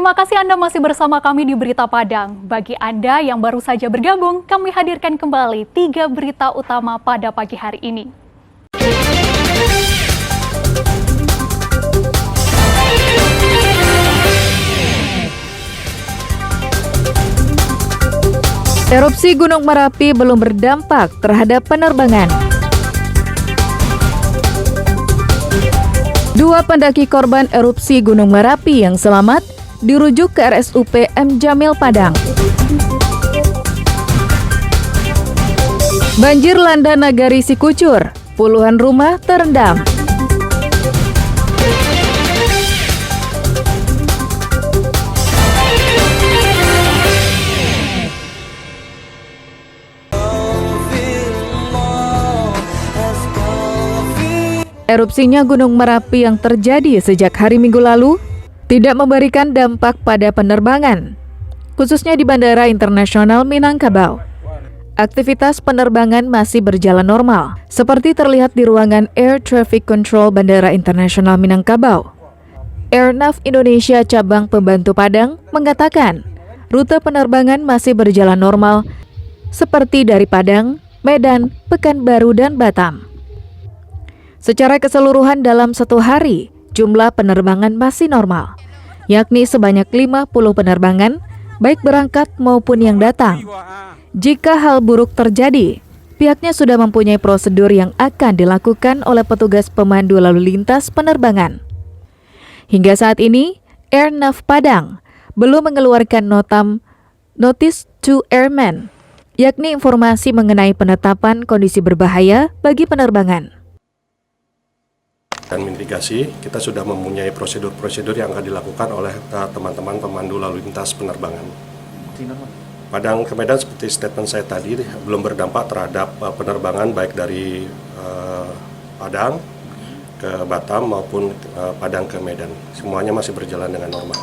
Terima kasih Anda masih bersama kami di Berita Padang. Bagi Anda yang baru saja bergabung, kami hadirkan kembali 3 berita utama pada pagi hari ini. Erupsi Gunung Merapi belum berdampak terhadap penerbangan. 2 pendaki korban erupsi Gunung Merapi yang selamat dirujuk ke RSUP M. Jamil Padang. Banjir landa Nagari Sikucur, puluhan rumah terendam. Erupsinya Gunung Merapi yang terjadi sejak hari Minggu lalu tidak memberikan dampak pada penerbangan, khususnya di Bandara Internasional Minangkabau. Aktivitas penerbangan masih berjalan normal, seperti terlihat di ruangan Air Traffic Control Bandara Internasional Minangkabau. Airnav Indonesia Cabang Pembantu Padang mengatakan, rute penerbangan masih berjalan normal, seperti dari Padang, Medan, Pekanbaru, dan Batam. Secara keseluruhan dalam satu hari, jumlah penerbangan masih normal, yakni sebanyak 50 penerbangan, baik berangkat maupun yang datang. Jika hal buruk terjadi, pihaknya sudah mempunyai prosedur yang akan dilakukan oleh petugas pemandu lalu lintas penerbangan. Hingga saat ini, Airnav Padang belum mengeluarkan Notice to Airmen, yakni informasi mengenai penetapan kondisi berbahaya bagi penerbangan. Dan mitigasi, kita sudah mempunyai prosedur-prosedur yang akan dilakukan oleh teman-teman pemandu lalu lintas penerbangan. Padang ke Medan seperti statement saya tadi belum berdampak terhadap penerbangan baik dari Padang ke Batam maupun Padang ke Medan. Semuanya masih berjalan dengan normal.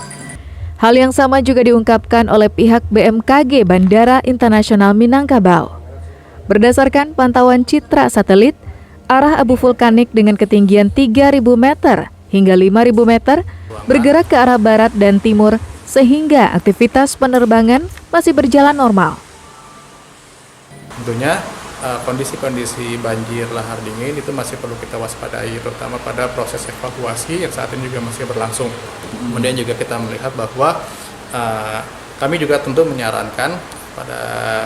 Hal yang sama juga diungkapkan oleh pihak BMKG Bandara Internasional Minangkabau. Berdasarkan pantauan citra satelit, arah abu vulkanik dengan ketinggian 3.000 meter hingga 5.000 meter bergerak ke arah barat dan timur sehingga aktivitas penerbangan masih berjalan normal. Tentunya kondisi-kondisi banjir lahar dingin itu masih perlu kita waspadai, terutama pada proses evakuasi yang saat ini juga masih berlangsung. Kemudian juga kita melihat bahwa kami juga tentu menyarankan pada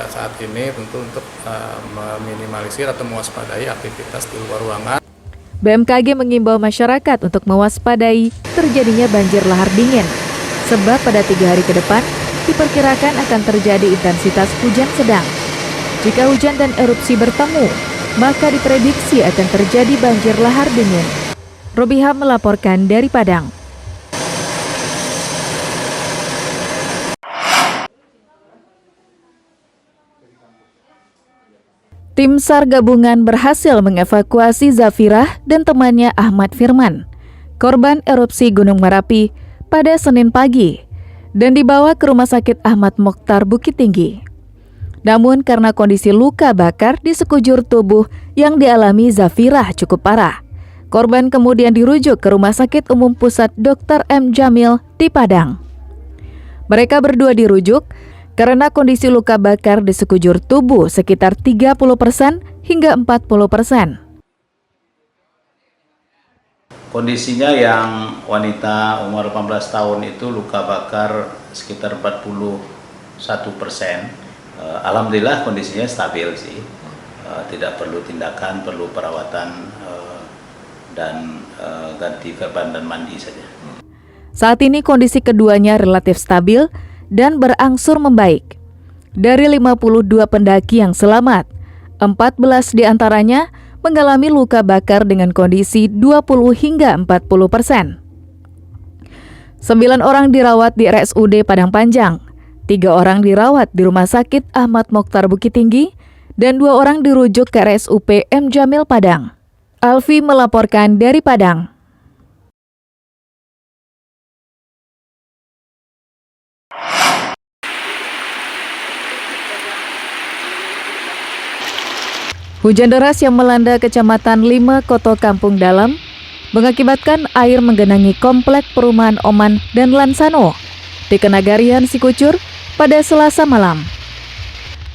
saat ini tentu untuk meminimalisir atau mewaspadai aktivitas di luar ruangan. BMKG mengimbau masyarakat untuk mewaspadai terjadinya banjir lahar dingin, sebab pada 3 hari ke depan diperkirakan akan terjadi intensitas hujan sedang. Jika hujan dan erupsi bertemu, maka diprediksi akan terjadi banjir lahar dingin. Robiha melaporkan dari Padang. Tim SAR gabungan berhasil mengevakuasi Zafirah dan temannya Ahmad Firman, korban erupsi Gunung Merapi pada Senin pagi, dan dibawa ke Rumah Sakit Ahmad Mokhtar Bukit Tinggi. Namun karena kondisi luka bakar di sekujur tubuh yang dialami Zafirah cukup parah, korban kemudian dirujuk ke Rumah Sakit Umum Pusat Dr. M. Jamil di Padang. Mereka berdua dirujuk karena kondisi luka bakar di sekujur tubuh sekitar 30% hingga 40%. Kondisinya yang wanita umur 18 tahun itu luka bakar sekitar 41%. Alhamdulillah kondisinya stabil sih, tidak perlu tindakan, perlu perawatan dan ganti verban dan mandi saja. Saat ini kondisi keduanya relatif stabil dan berangsur membaik. Dari 52 pendaki yang selamat, 14 diantaranya mengalami luka bakar dengan kondisi 20 hingga 40%. 9 orang dirawat di RSUD Padang Panjang, 3 orang dirawat di Rumah Sakit Ahmad Mokhtar Bukit Tinggi, dan 2 orang dirujuk ke RSUP M. Jamil Padang. Alfi melaporkan dari Padang. Hujan deras yang melanda Kecamatan 5 Koto Kampung Dalam mengakibatkan air menggenangi komplek perumahan Oman dan Lansano di Kenagarian Sikucur pada Selasa malam.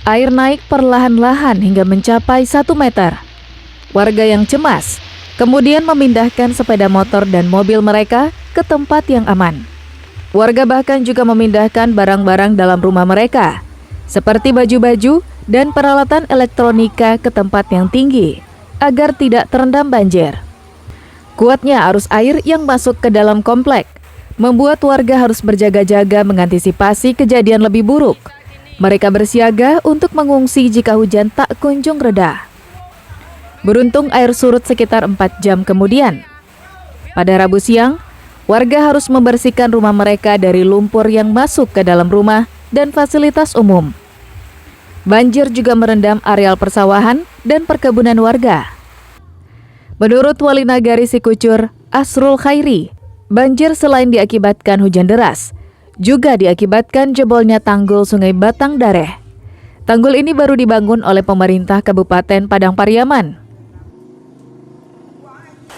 Air naik perlahan-lahan hingga mencapai 1 meter. Warga yang cemas kemudian memindahkan sepeda motor dan mobil mereka ke tempat yang aman. Warga bahkan juga memindahkan barang-barang dalam rumah mereka, seperti baju-baju dan peralatan elektronika ke tempat yang tinggi, agar tidak terendam banjir. Kuatnya arus air yang masuk ke dalam komplek membuat warga harus berjaga-jaga mengantisipasi kejadian lebih buruk. Mereka bersiaga untuk mengungsi jika hujan tak kunjung reda. Beruntung air surut sekitar 4 jam kemudian. Pada Rabu siang, warga harus membersihkan rumah mereka dari lumpur yang masuk ke dalam rumah dan fasilitas umum. Banjir juga merendam areal persawahan dan perkebunan warga. Menurut Wali Nagari Sikucur, Asrul Khairi, banjir selain diakibatkan hujan deras, juga diakibatkan jebolnya tanggul Sungai Batang Dareh. Tanggul ini baru dibangun oleh pemerintah Kabupaten Padang Pariaman.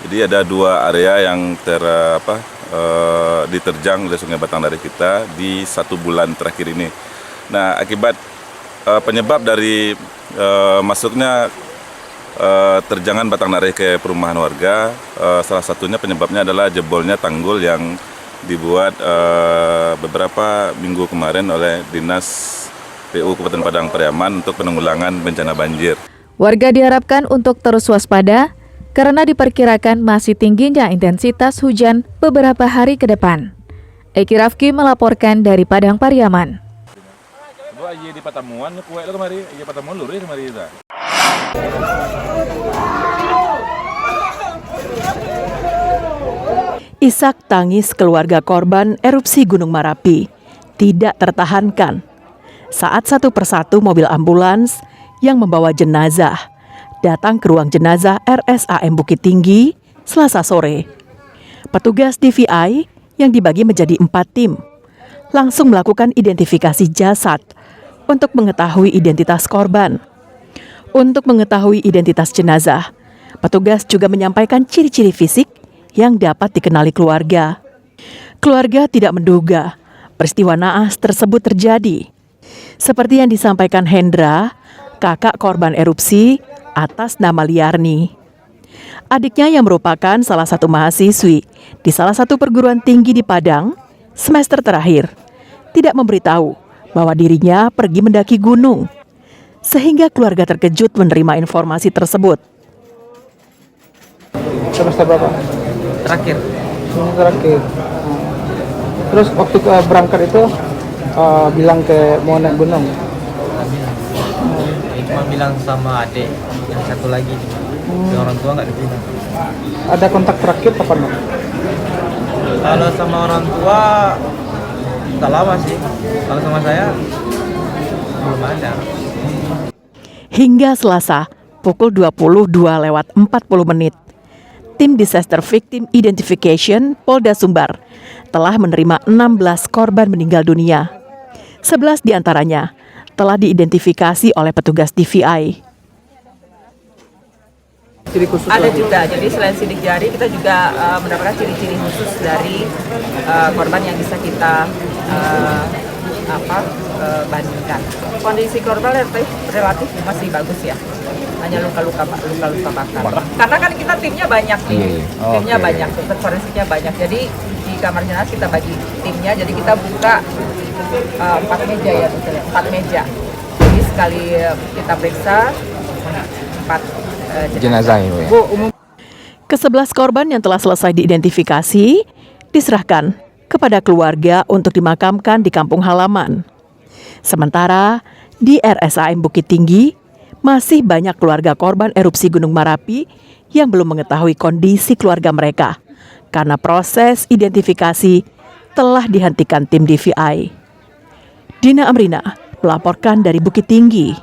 Jadi ada 2 area yang diterjang oleh Sungai Batang Dareh kita di 1 bulan terakhir ini. Nah, akibat penyebab dari masuknya terjangan Batang Dareh ke perumahan warga, salah satunya penyebabnya adalah jebolnya tanggul yang dibuat beberapa minggu kemarin oleh Dinas PU Kabupaten Padang Pariaman untuk penanggulangan bencana banjir. Warga diharapkan untuk terus waspada karena diperkirakan masih tingginya intensitas hujan beberapa hari ke depan. Eki Rafki melaporkan dari Padang Pariaman. Isak tangis keluarga korban erupsi Gunung Merapi tidak tertahankan saat satu persatu mobil ambulans yang membawa jenazah datang ke ruang jenazah RSAM Bukit Tinggi Selasa sore. Petugas DVI yang dibagi menjadi 4 tim langsung melakukan identifikasi jasad untuk mengetahui identitas korban. Untuk mengetahui identitas jenazah, petugas juga menyampaikan ciri-ciri fisik yang dapat dikenali keluarga. Keluarga tidak menduga peristiwa naas tersebut terjadi. Seperti yang disampaikan Hendra, kakak korban erupsi atas nama Liarni. Adiknya yang merupakan salah satu mahasiswi di salah satu perguruan tinggi di Padang semester terakhir tidak memberitahu bahwa dirinya pergi mendaki gunung, sehingga keluarga terkejut menerima informasi tersebut. Semester berapa? Terakhir. Terakhir. Terus waktu berangkat itu bilang mau naik gunung. Cuma bilang sama adik yang satu lagi, orang tua nggak dibilang. Ada kontak terakhir kapan? Kalau sama orang tua tak lama sih. Kalau sama saya belum ada. Hingga Selasa pukul 22:40, tim Disaster Victim Identification Polda Sumbar telah menerima 16 korban meninggal dunia. 11 diantaranya telah diidentifikasi oleh petugas DVI. Ada juga, jadi selain sidik jari kita juga mendapatkan ciri-ciri khusus dari korban yang bisa kita bandingkan. Kondisi korban relatif masih bagus ya, hanya luka-luka bakar. Karena kan kita timnya banyak nih, timnya banyak, dokter forensiknya banyak. Jadi di kamar jenazah kita bagi timnya, jadi kita buka 4 meja ya, 4 meja. Jadi sekali kita periksa 4 jenazah ya. Ke-11 korban yang telah selesai diidentifikasi diserahkan kepada keluarga untuk dimakamkan di kampung halaman. Sementara di RSAM Bukit Tinggi masih banyak keluarga korban erupsi Gunung Merapi yang belum mengetahui kondisi keluarga mereka karena proses identifikasi telah dihentikan tim DVI. Dina Amrina melaporkan dari Bukit Tinggi.